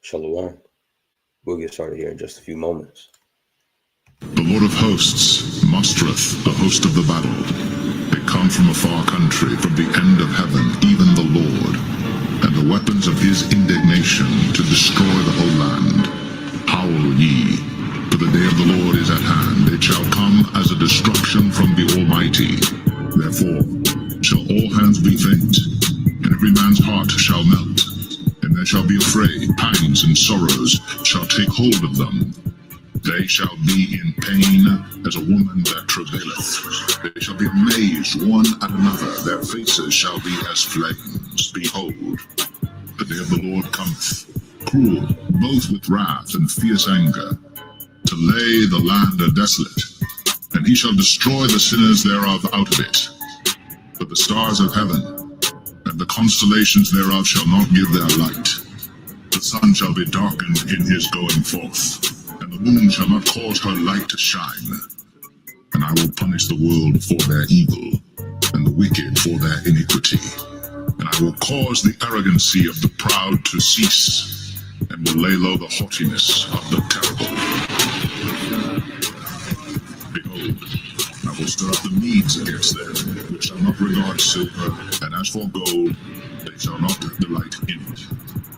Shalom. We'll get started here in just a few moments. The Lord of hosts mustereth the host of the battle. They come from a far country, from the end of heaven, even the Lord, and the weapons of his indignation to destroy the whole land. Howl ye, for the day of the Lord is at hand. It shall come as a destruction from the Almighty. Therefore shall all hands be faint, and every man's heart shall melt. And they shall be afraid, pangs and sorrows shall take hold of them. They shall be in pain as a woman that travaileth. They shall be amazed one at another. Their faces shall be as flames. Behold, the day of the Lord cometh, cruel, both with wrath and fierce anger, to lay the land desolate. And he shall destroy the sinners thereof out of it. But the stars of heaven and the constellations thereof shall not give their light. The sun shall be darkened in his going forth, and the moon shall not cause her light to shine. And I will punish the world for their evil, and the wicked for their iniquity. And I will cause the arrogancy of the proud to cease, and will lay low the haughtiness of the terrible. Behold, I will stir up the Medes against them, which shall not regard silver, and as for gold, they shall not delight in it.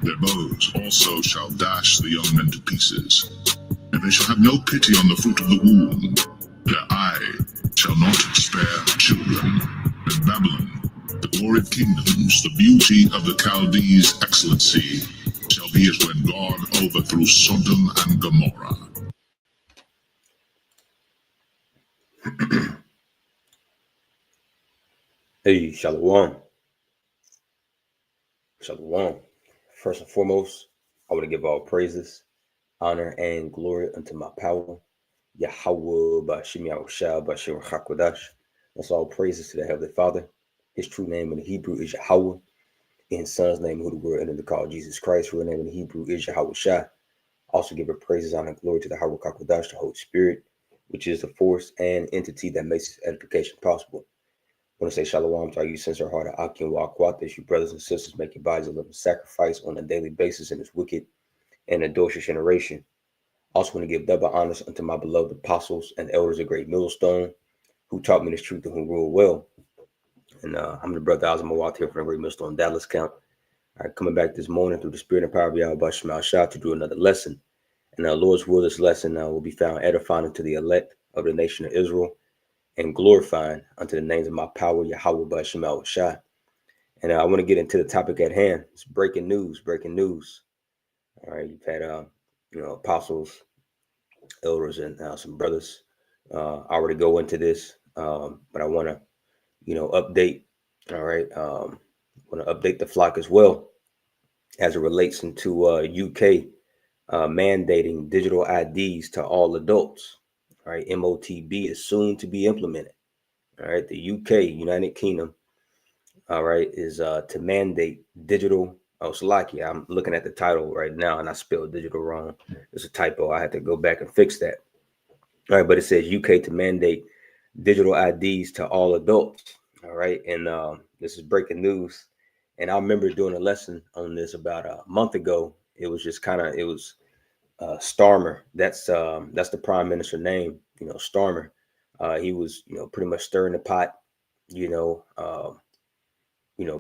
Their bows also shall dash the young men to pieces, and they shall have no pity on the fruit of the womb. Their eye shall not spare children. And Babylon, the glory of kingdoms, the beauty of the Chaldees' excellency, shall be as when God overthrew Sodom and Gomorrah. Hey, Shalom. Shalom. First and foremost, I want to give all praises, honor, and glory unto my power, Yahweh Bashim Yahushua Bashir Hakodash. That's all praises to the Heavenly Father. His true name in the Hebrew is Yahweh. In his son's name, who the word entered to call Jesus Christ, real name in the Hebrew is Yahushua. Also give it praises, honor, and glory to the Yahweh Hakodash, the Holy Spirit, which is the force and entity that makes this edification possible. I want to say shalom to all you sincere hearted Akim Wakwat, you brothers and sisters make your bodies a living sacrifice on a daily basis in this wicked and adulterous generation. Also want to give double honors unto my beloved apostles and elders of Great Millstone, who taught me this truth and who rule well. And I'm the brother Azamawat here from Great Millstone Dallas Count. All right, coming back this morning through the spirit and power of Yahweh Shema Shah to do another lesson. And our Lord's will, this lesson will be found edifying unto the elect of the nation of Israel, and glorifying unto the names of my power, Yahweh Bashim Shah. And I want to get into the topic at hand. It's breaking news. All right, you've had apostles, elders, and some brothers already go into this, but I want to update. All right, want to update the flock as well as it relates into UK mandating digital IDs to all adults. All right, Mot.B is soon to be implemented. All right, the UK, United Kingdom, all right, is to mandate digital. Oh, Slovakia. I'm looking at the title right now, and I spelled digital wrong. It's a typo. I had to go back and fix that. All right, but it says UK to mandate digital IDs to all adults. All right, and this is breaking news. And I remember doing a lesson on this about a month ago. It was just Starmer. That's the prime minister name. Starmer. He was pretty much stirring the pot.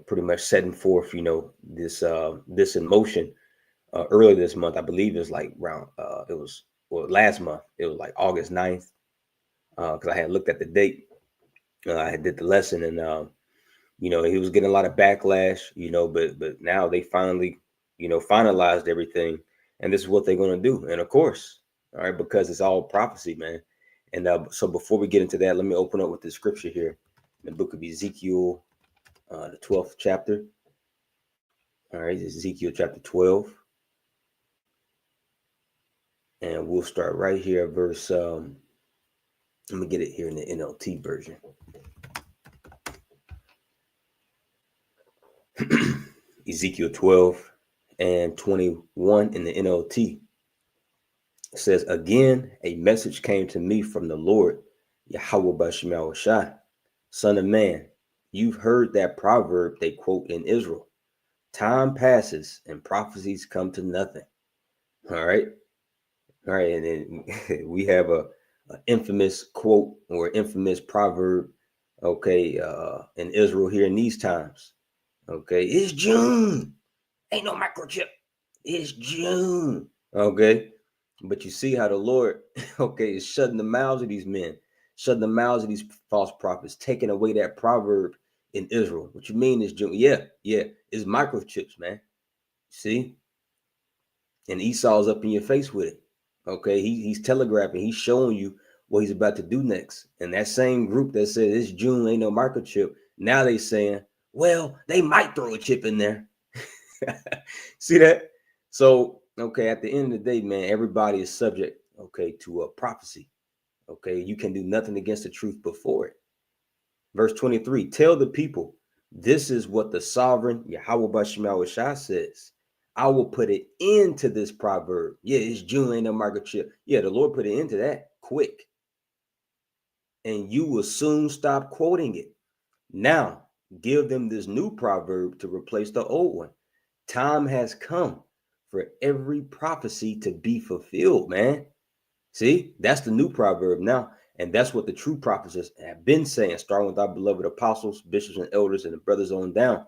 Pretty much setting forth this in motion earlier this month. I believe it was like around last month. It was like August 9th, because I had looked at the date. I did the lesson, and he was getting a lot of backlash, but now they finally finalized everything, and this is what they're going to do. And of course, all right, because it's all prophecy, man. And so before we get into that, let me open up with the scripture here in the book of Ezekiel, the 12th chapter. All right, Ezekiel chapter 12. And we'll start right here, verse, let me get it here in the NLT version. Ezekiel 12 and 21 in the NLT. It says, again, a message came to me from the Lord, Yahweh Bashim Shah, son of man. You've heard that proverb they quote in Israel. Time passes and prophecies come to nothing. All right. All right. And then we have a infamous quote or infamous proverb, okay, in Israel here in these times. Okay. It's June. Ain't no microchip. It's June. Okay. But you see how the Lord, okay, is shutting the mouths of these men, shutting the mouths of these false prophets, taking away that proverb in Israel. What you mean is June? Yeah, yeah, it's microchips, man. See? And Esau's up in your face with it. Okay, he's telegraphing, he's showing you what he's about to do next. And that same group that said it's June, ain't no microchip, now they saying, well, they might throw a chip in there. See that? So, okay, at the end of the day, man, everybody is subject, okay, to a prophecy. Okay, you can do nothing against the truth before it. Verse 23, tell the people, this is what the sovereign Yahweh Bashimah Shah says. I will put it into this proverb. Yeah, it's June, ain't no microchip. Yeah, the Lord put it into that quick. And you will soon stop quoting it. Now, give them this new proverb to replace the old one. Time has come for every prophecy to be fulfilled, man. See, that's the new proverb now. And that's what the true prophets have been saying, starting with our beloved apostles, bishops, and elders, and the brothers on down,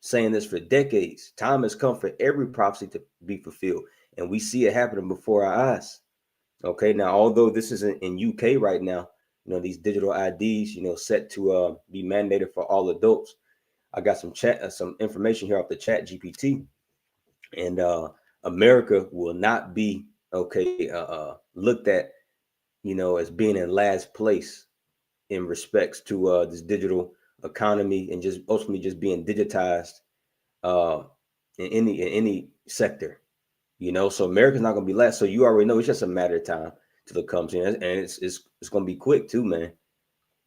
saying this for decades. Time has come for every prophecy to be fulfilled. And we see it happening before our eyes. Okay, now, although this is in UK right now, these digital IDs, set to be mandated for all adults. I got some information here off the Chat GPT, and America will not be looked at, as being in last place in respects to this digital economy and just ultimately just being digitized uh, in any sector. So America's not gonna be last. So you already know it's just a matter of time till it comes in, and it's gonna be quick too, man.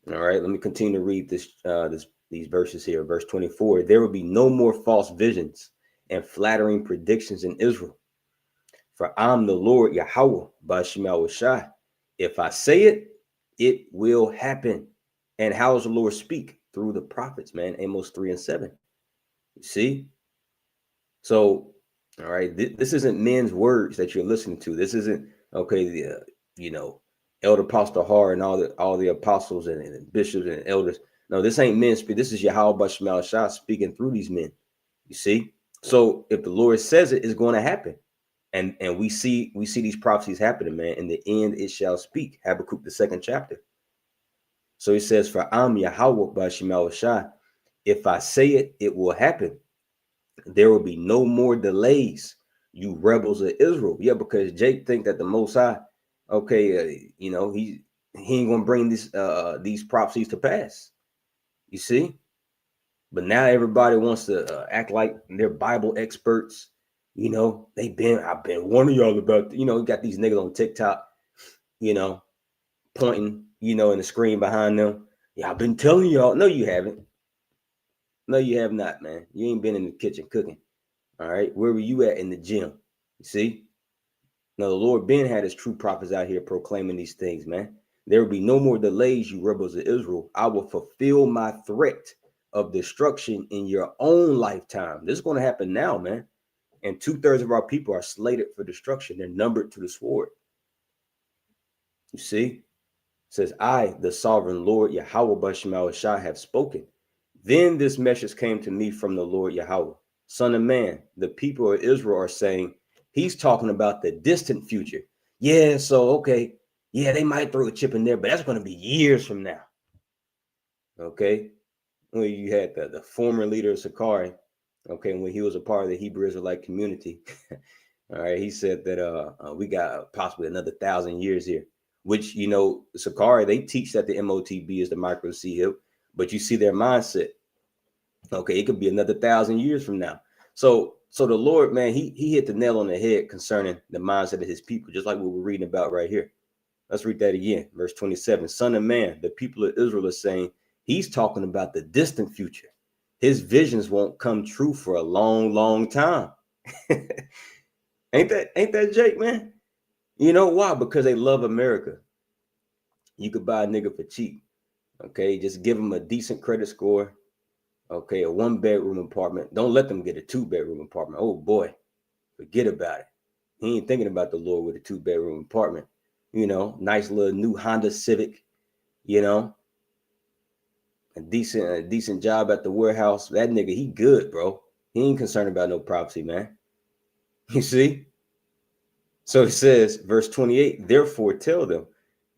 All right, let me continue to read these verses here. Verse 24: there will be no more false visions and flattering predictions in Israel, for I'm the Lord Yahweh Bashimah Shai. If I say it, it will happen. And how does the Lord speak? Through the prophets, man. Amos 3 and 7. You see? So, all right, this isn't men's words that you're listening to. This isn't the Elder Apostle Har and all the apostles and bishops and elders. No, this ain't men speak. This is Yahweh Bashimah Shah speaking through these men. You see? So if the Lord says it, it's going to happen. And we see these prophecies happening, man. In the end, it shall speak. Habakkuk, the 2nd chapter. So he says, for I'm Yahweh Bashimah Shah. If I say it, it will happen. There will be no more delays, you rebels of Israel. Yeah, because Jake think that the Most High, he ain't gonna bring these prophecies to pass. You see, but now everybody wants to act like they're Bible experts. I've been warning y'all about. You got these niggas on TikTok, pointing, in the screen behind them. Yeah, I've been telling y'all. No, you haven't. No, you have not, man. You ain't been in the kitchen cooking. All right, where were you at in the gym? You see? Now the Lord Ben had his true prophets out here proclaiming these things, man. There will be no more delays, you rebels of Israel. I will fulfill my threat of destruction in your own lifetime. This is going to happen now, man. And 2/3 of our people are slated for destruction. They're numbered to the sword. You see? It says, I, the sovereign Lord Yahweh Bashimah Shah, have spoken. Then this message came to me from the Lord Yahweh. Son of man, the people of Israel are saying, he's talking about the distant future. Yeah, so, okay. Yeah, they might throw a chip in there, but that's going to be years from now. Okay. Well, you had the former leader of Sakari, okay, when he was a part of the Hebrew Israelite community. All right. He said that we got possibly another 1,000 years here, which, Sakari, they teach that the Mot.B is the micro C hip, but you see their mindset. Okay, it could be another 1,000 years from now. So the Lord, man, he hit the nail on the head concerning the mindset of his people, just like what we're reading about right here. Let's read that again. Verse 27. Son of man, the people of Israel are saying he's talking about the distant future. His visions won't come true for a long, long time. Ain't that Jake, man? You know why? Because they love America. You could buy a nigga for cheap. Okay, just give him a decent credit score. Okay, a 1-bedroom apartment. Don't let them get a 2-bedroom apartment. Oh boy, forget about it. He ain't thinking about the Lord with a 2-bedroom apartment. Nice little new Honda Civic. You know, a decent job at the warehouse. That nigga, he good, bro. He ain't concerned about no property, man. You see? So it says, verse 28, therefore tell them,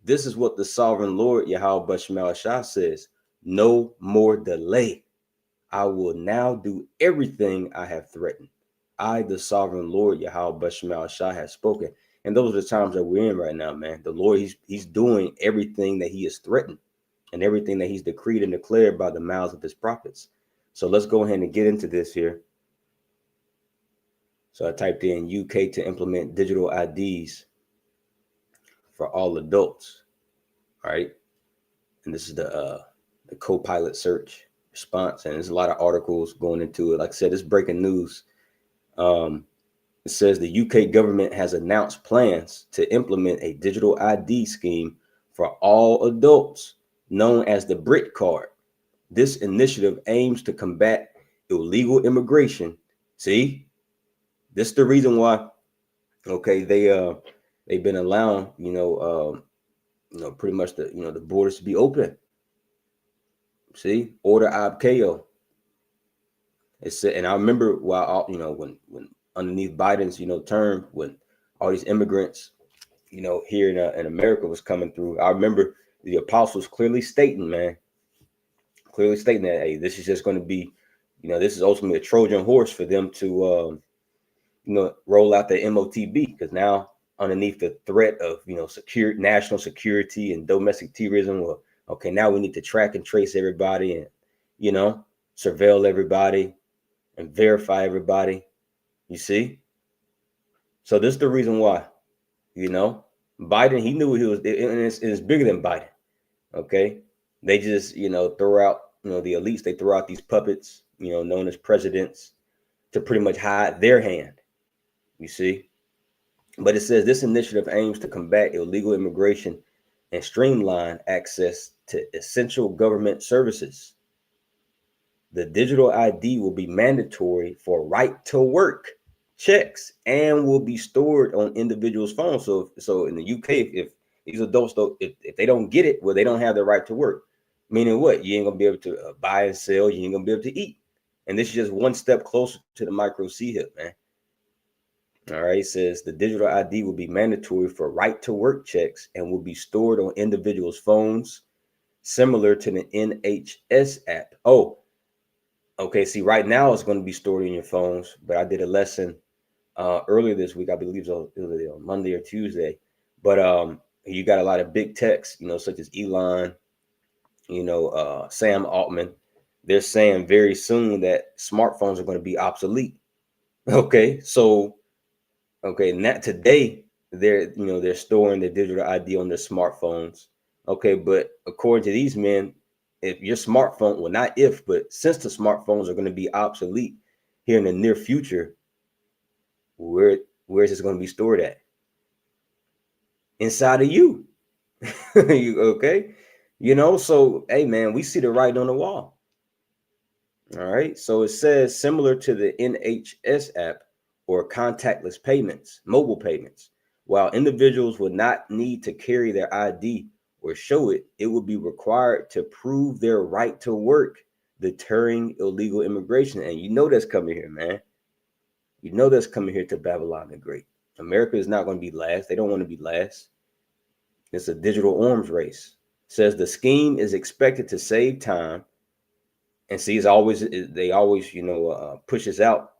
this is what the sovereign Lord Yahweh Bashmal Shah says, no more delay. I will now do everything I have threatened. I, the sovereign Lord Yahweh Bashmal Shah, have spoken. And those are the times that we're in right now, man. The Lord, he's doing everything that he has threatened and everything that he's decreed and declared by the mouths of his prophets. So let's go ahead and get into this here. So I typed in UK to implement digital IDs for all adults. All right. And this is the co-pilot search response. And there's a lot of articles going into it. Like I said, it's breaking news. It says the UK government has announced plans to implement a digital ID scheme for all adults known as the Brit card. This initiative aims to combat illegal immigration. See, this is the reason why. Okay, they've been allowing pretty much the borders to be open. See, order abkeo. It's and I remember while when underneath Biden's term, when all these immigrants here in America was coming through, I remember the apostles clearly stating that, hey, this is just going to be, this is ultimately a Trojan horse for them to roll out the Mot.B, because now underneath the threat of national security and domestic terrorism, well, okay, now we need to track and trace everybody and surveil everybody and verify everybody. You see? So this is the reason why, Biden, he knew he was, and it's bigger than Biden. Okay. They just, throw out, the elites, they throw out these puppets, known as presidents, to pretty much hide their hand. You see? But it says this initiative aims to combat illegal immigration and streamline access to essential government services. The digital ID will be mandatory for right to work checks and will be stored on individuals' phones. So in the UK, if these adults if they don't get it, well, they don't have the right to work. Meaning what? You ain't gonna be able to buy and sell. You ain't gonna be able to eat. And this is just one step closer to the micro C-hip, man. All right, it says the digital ID will be mandatory for right to work checks and will be stored on individuals' phones, similar to the NHS app. Oh, okay. See, right now it's going to be stored in your phones, but I did a lesson earlier this week. I believe it was on Monday or Tuesday. But you got a lot of big techs, such as Elon, Sam Altman. They're saying very soon that smartphones are going to be obsolete. Okay, so not today they're storing the digital ID on their smartphones. Okay, but according to these men, if your smartphone, well, not if, but since the smartphones are going to be obsolete here in the near future, where is this going to be stored at? Inside of you. Okay? So hey man, we see the writing on the wall. All right. So it says similar to the NHS app or contactless payments, mobile payments. While individuals would not need to carry their ID or show it, it would be required to prove their right to work, deterring illegal immigration. And that's coming here, man. That's coming here to Babylon the Great. America is not going to be last. They don't want to be last. It's a digital arms race. It says the scheme is expected to save time. And see, they always push us out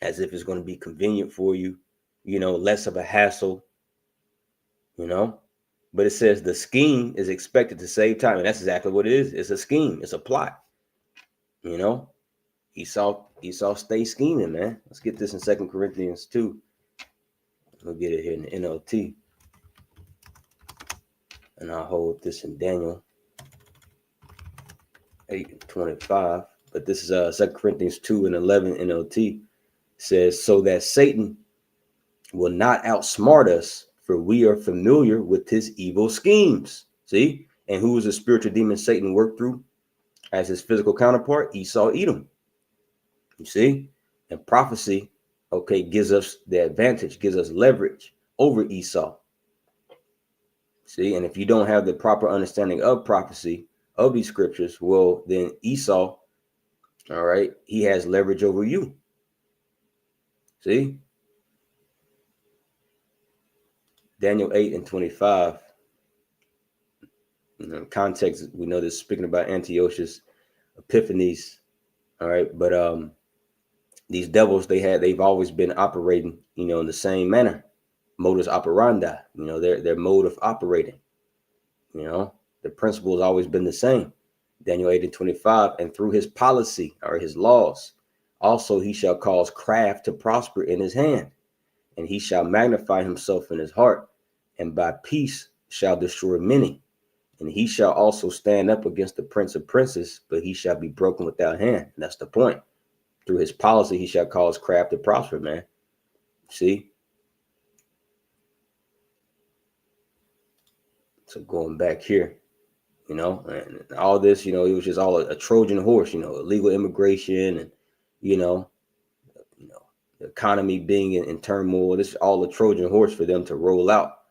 as if it's going to be convenient for you, less of a hassle, But it says the scheme is expected to save time, and that's exactly what it is. It's a scheme. It's a plot. Esau stay scheming, man. Let's get this in 2 Corinthians 2. We'll get it here in the NLT, and I'll hold this in Daniel 8:25. But this is 2 Corinthians 2:11 NLT. Says, so that Satan will not outsmart us, for we are familiar with his evil schemes. See? And who is the spiritual demon Satan worked through? as his physical counterpart, Esau, Edom. You see? And prophecy, okay, gives us the advantage, gives us leverage over Esau. See, and if you don't have the proper understanding of prophecy, of these scriptures, well, then Esau, all right, he has leverage over you. See? Daniel 8:25. Context, we know this speaking about Antiochus Epiphanes. All right, but these devils, they've always been operating, in the same manner, modus operandi, their mode of operating, the principle has always been the same. Daniel 8:25, and through his policy or his laws, also he shall cause craft to prosper in his hand, and he shall magnify himself in his heart, and by peace shall destroy many. And he shall also stand up against the prince of princes, but he shall be broken without hand. And that's the point. Through his policy, he shall cause craft to prosper, man. See? So going back here, and all this, it was just all a Trojan horse, illegal immigration and, the economy being in turmoil. This is all a Trojan horse for them to roll out,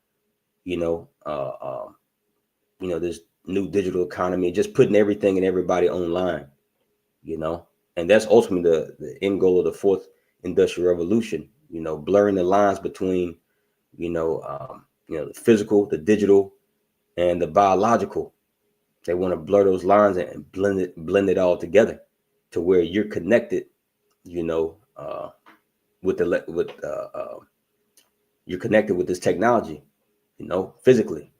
this new digital economy, just putting everything and everybody online, and that's ultimately the end goal of the fourth industrial revolution, blurring the lines between, the physical, the digital, and the biological. They want to blur those lines and blend it all together to where you're connected, you're connected with this technology, physically.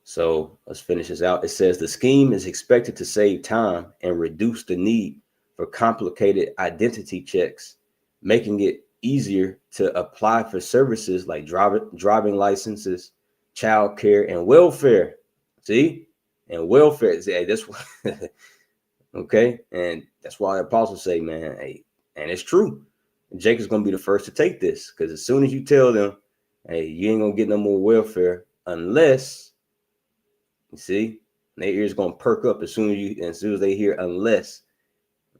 So let's finish this out. It says the scheme is expected to save time and reduce the need for complicated identity checks, making it easier to apply for services like driving licenses, child care, and welfare. See? And welfare. Hey, that's okay. And that's why the apostles say, man, hey, and it's true. Jacob's gonna be the first to take this, because as soon as you tell them, hey, you ain't gonna get no more welfare unless, you see, their ears gonna perk up as soon as they hear unless.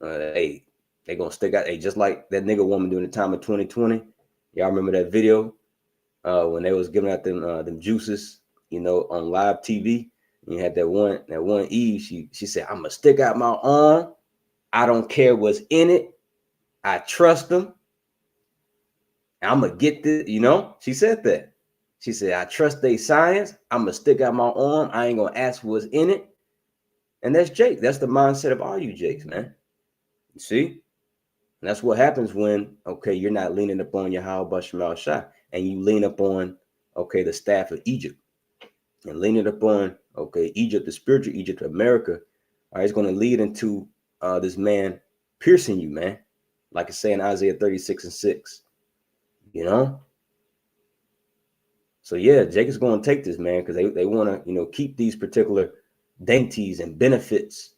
Hey, they gonna stick out. Hey, just like that nigga woman during the time of 2020. Y'all remember that video when they was giving out them juices, on live TV. And you had that one Eve. She said, "I'm gonna stick out my arm. I don't care what's in it. I trust them. I'm gonna get this." She said that. She said, "I trust they science. I'm gonna stick out my arm. I ain't gonna ask what's in it." And that's Jake. That's the mindset of all you Jakes, man. You see? And that's what happens when, okay, you're not leaning upon Yahweh Shemal Shah, and you lean upon, okay, the staff of Egypt, and leaning upon, okay, Egypt, the spiritual Egypt of America, all right, it's going to lead into this man piercing you, man, like it's saying Isaiah 36:6, So yeah, Jacob's going to take this, man, because they want to, keep these particular dainties and benefits.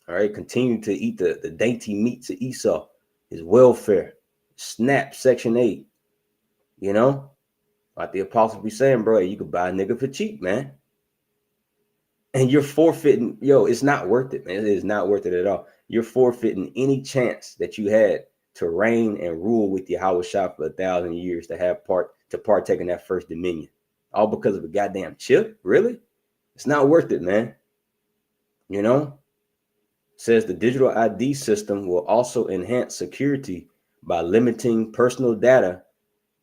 All right, continue to eat the dainty meats of Esau, his welfare, SNAP, Section 8, like the apostles be saying, bro, you could buy a nigga for cheap, man. And you're forfeiting, it's not worth it, man. It is not worth it at all. You're forfeiting any chance that you had to reign and rule with Yahweh Shah for 1,000 years, to partake in that first dominion. All because of a goddamn chip? Really? It's not worth it, man. Says the digital ID system will also enhance security by limiting personal data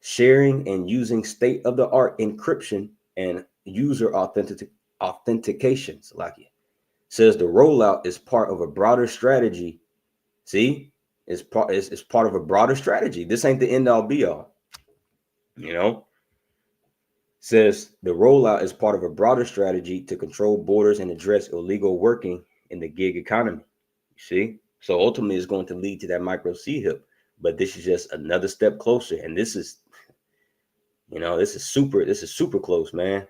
sharing and using state-of-the-art encryption and user authentication. Says the rollout is part of a broader strategy. See, it's part of a broader strategy. This ain't the end all be all. Says the rollout is part of a broader strategy to control borders and address illegal working in the gig economy. You see, so ultimately it's going to lead to that micro C-hip, but this is just another step closer, and this is super close, man.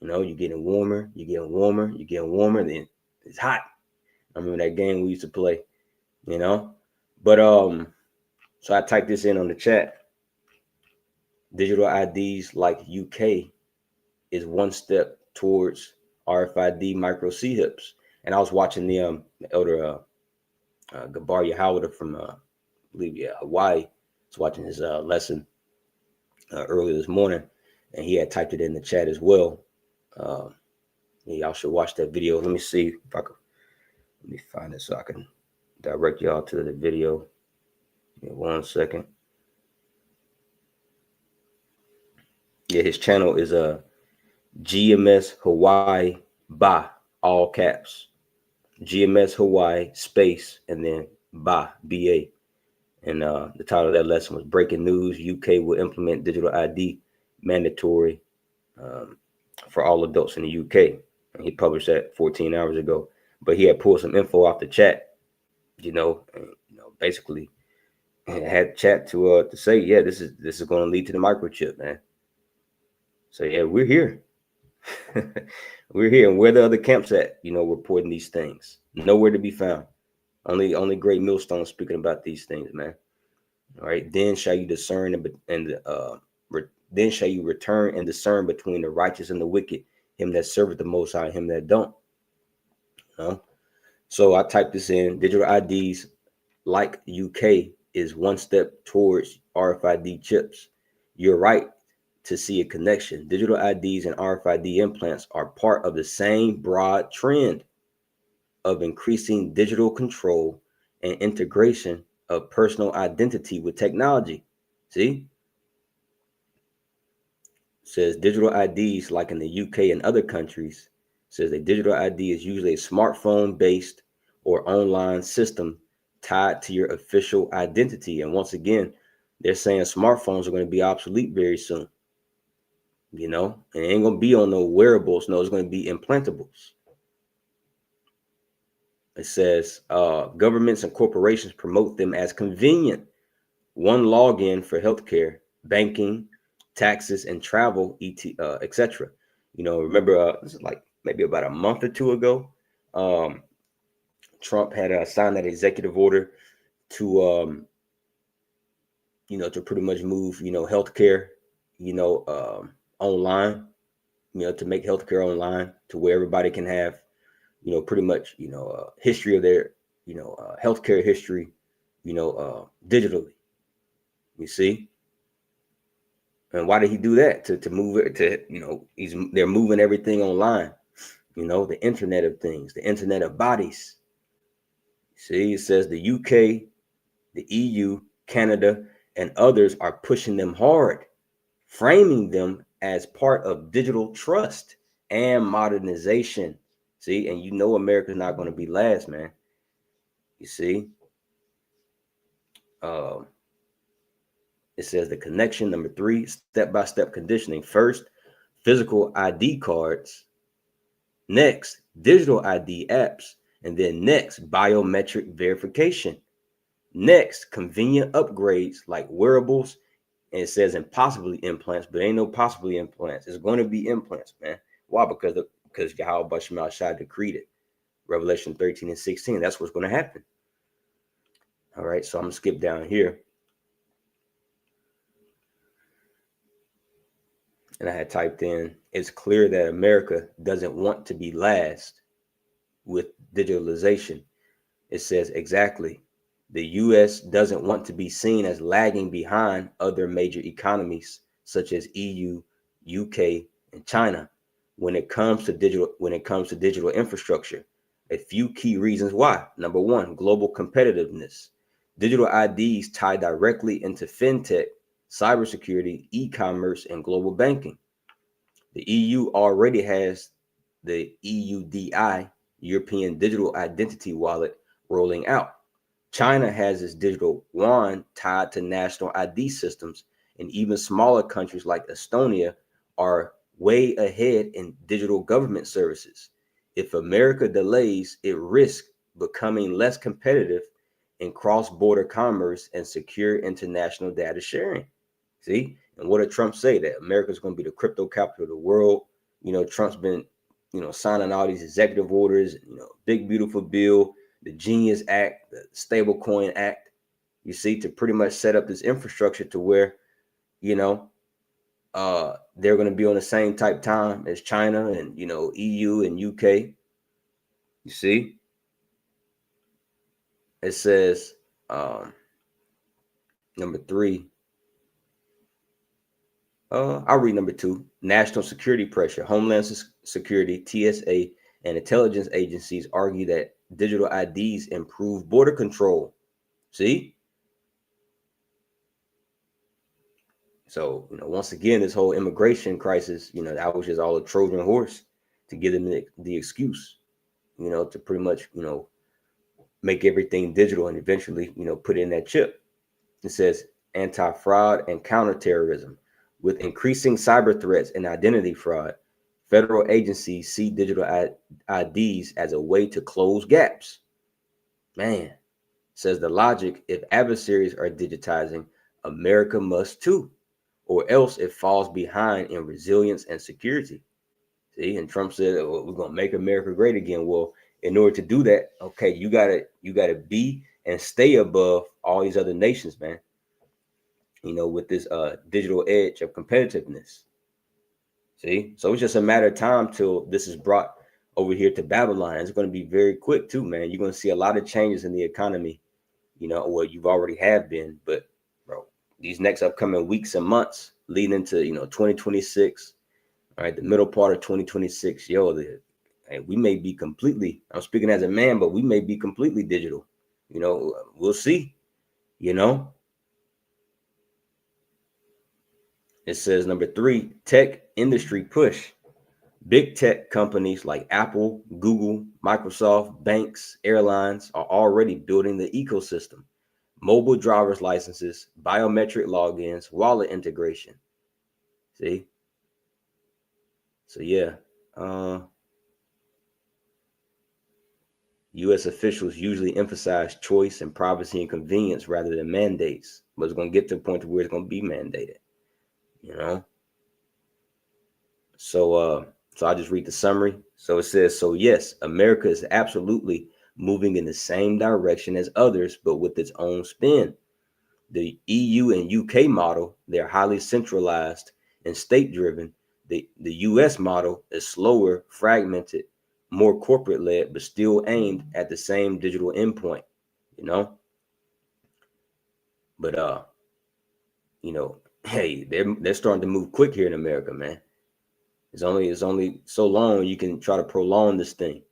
You're getting warmer, then it's hot. I remember that game we used to play, but so I typed this in on the chat. Digital IDs like UK is one step towards RFID micro C-hips, And I was watching the elder Gabar Howard from I believe Hawaii. I was watching his lesson earlier this morning, and he had typed it in the chat as well. Um, y'all should watch that video. Let me see if I can. Let me find it so I can direct y'all to the video. Give me 1 second. Yeah, his channel is GMS Hawaii Ba, all caps. GMS Hawaii space and then Ba, BA. And the title of that lesson was Breaking News: UK will implement digital ID mandatory for all adults in the UK. And he published that 14 hours ago. But he had pulled some info off the chat, basically had chat to say, yeah, this is going to lead to the microchip, man. So yeah, we're here. We're here. And where the other camps at, reporting these things? Nowhere to be found. Only Great Millstone speaking about these things, man. All right. Then shall you discern then shall you return and discern between the righteous and the wicked, him that serveth the Most High, him that don't. So I typed this in. Digital IDs, like UK, is one step towards RFID chips. You're right to see a connection. Digital IDs and RFID implants are part of the same broad trend of increasing digital control and integration of personal identity with technology. See? Says digital IDs, like in the UK and other countries, says a digital ID is usually a smartphone based or online system tied to your official identity. And once again, they're saying smartphones are going to be obsolete very soon. And it ain't going to be on no wearables. No, it's going to be implantables. It says governments and corporations promote them as convenient. One login for healthcare, banking, taxes, and travel, etc. Remember, this is like maybe about a month or two ago, Trump had signed that executive order to, to pretty much move, healthcare, online, to make healthcare online to where everybody can have, pretty much, history of their, healthcare history, digitally. You see? And why did he do that? To move it to, they're moving everything online, the internet of things, the internet of bodies. See, it says the UK, the EU, Canada, and others are pushing them hard, framing them as part of digital trust and modernization. See, and America's not going to be last, man. You see, it says the connection, number 3, step-by-step conditioning. First, physical ID cards. Next, digital ID apps. And then next, biometric verification. Next, convenient upgrades like wearables. And it says and possibly implants, but ain't no possibly implants. It's going to be implants, man. Why? Because Yahweh Bashar Shah decreed it. Revelation 13 and 16. That's what's going to happen. All right, so I'm going to skip down here. And I had typed in, it's clear that America doesn't want to be last with digitalization. It says exactly. The U.S. doesn't want to be seen as lagging behind other major economies such as EU, UK, and China when it comes to digital infrastructure. A few key reasons why. Number 1, global competitiveness. Digital IDs tie directly into fintech, cybersecurity, e-commerce, and global banking. The EU already has the EUDI, European Digital Identity Wallet, rolling out. China has its digital yuan tied to national ID systems, and even smaller countries like Estonia are way ahead in digital government services. If America delays, it risks becoming less competitive in cross-border commerce and secure international data sharing. See? And what did Trump say? That America's going to be the crypto capital of the world. Trump's been, signing all these executive orders, big, beautiful bill, the Genius Act, the Stablecoin Act, you see, to pretty much set up this infrastructure to where, they're going to be on the same type time as China and, EU and UK. You see, it says number 3. I'll read number 2. National security pressure. Homeland Security, TSA, and intelligence agencies argue that digital IDs improve border control. See? So, once again, this whole immigration crisis, that was just all a Trojan horse to give them the excuse, to pretty much, make everything digital and eventually, put in that chip. It says anti-fraud and counterterrorism. With increasing cyber threats and identity fraud, federal agencies see digital IDs as a way to close gaps. Man, says the logic, if adversaries are digitizing, America must too, or else it falls behind in resilience and security. See, and Trump said, we're going to make America great again. Well, in order to do that, okay, you gotta be and stay above all these other nations, man. With this digital edge of competitiveness. See, so it's just a matter of time till this is brought over here to Babylon. It's going to be very quick too, man. You're going to see a lot of changes in the economy. Well, you've already have been, but bro, these next upcoming weeks and months leading into 2026. All right, the middle part of 2026, we may be completely. I'm speaking as a man, but we may be completely digital. We'll see. It says number 3, tech industry push. Big tech companies like Apple, Google, Microsoft, banks, airlines are already building the ecosystem. Mobile driver's licenses, biometric logins, wallet integration. See? So yeah. U.S. officials usually emphasize choice and privacy and convenience rather than mandates, but it's going to get to the point where it's going to be mandated. So I'll just read the summary. So it says, so yes, America is absolutely moving in the same direction as others, but with its own spin. The EU and UK model, they're highly centralized and state-driven. The US model is slower, fragmented, more corporate-led, but still aimed at the same digital endpoint, But hey, they're starting to move quick here in America, man. It's only so long you can try to prolong this thing,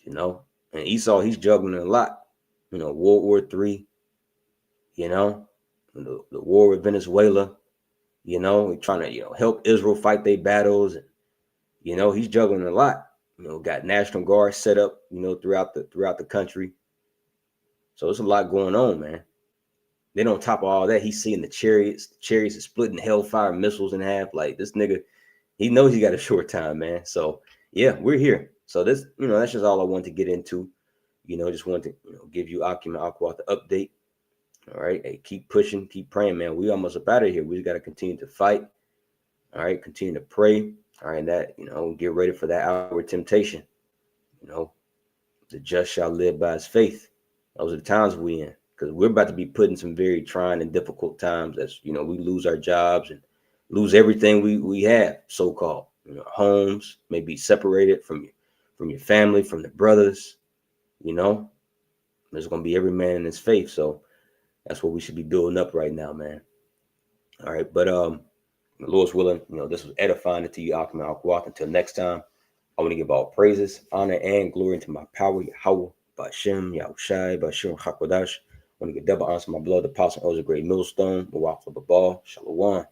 And Esau, he's juggling a lot. World War III, the war with Venezuela, trying to, help Israel fight their battles. And, he's juggling a lot. Got National Guard set up, throughout the country. So it's a lot going on, man. Then on top of all that, he's seeing the chariots. The chariots are splitting hellfire missiles in half. Like, this nigga, he knows he got a short time, man. So yeah, we're here. So this, that's just all I wanted to get into. Just wanted to, give you Akim and Aqua the update. All right. Hey, keep pushing, keep praying, man. We almost up out of here. We just got to continue to fight. All right. Continue to pray. All right. That, get ready for that hour of temptation. The just shall live by his faith. Those are the times we in. Because we're about to be put in some very trying and difficult times as, we lose our jobs and lose everything we have, so-called. Homes may be separated from your family, from the brothers. There's going to be every man in his faith. So that's what we should be building up right now, man. All right. But the Lord's willing, this was edifying to you, Akim and Aqua. Until next time, I want to give all praises, honor, and glory into my power, Yahweh, Bashem, Yahushai, Bashem, Hakodash. I want to give double honor to my beloved apostle, Elder Great Millstone, Mawaf of the Ball, Shalom.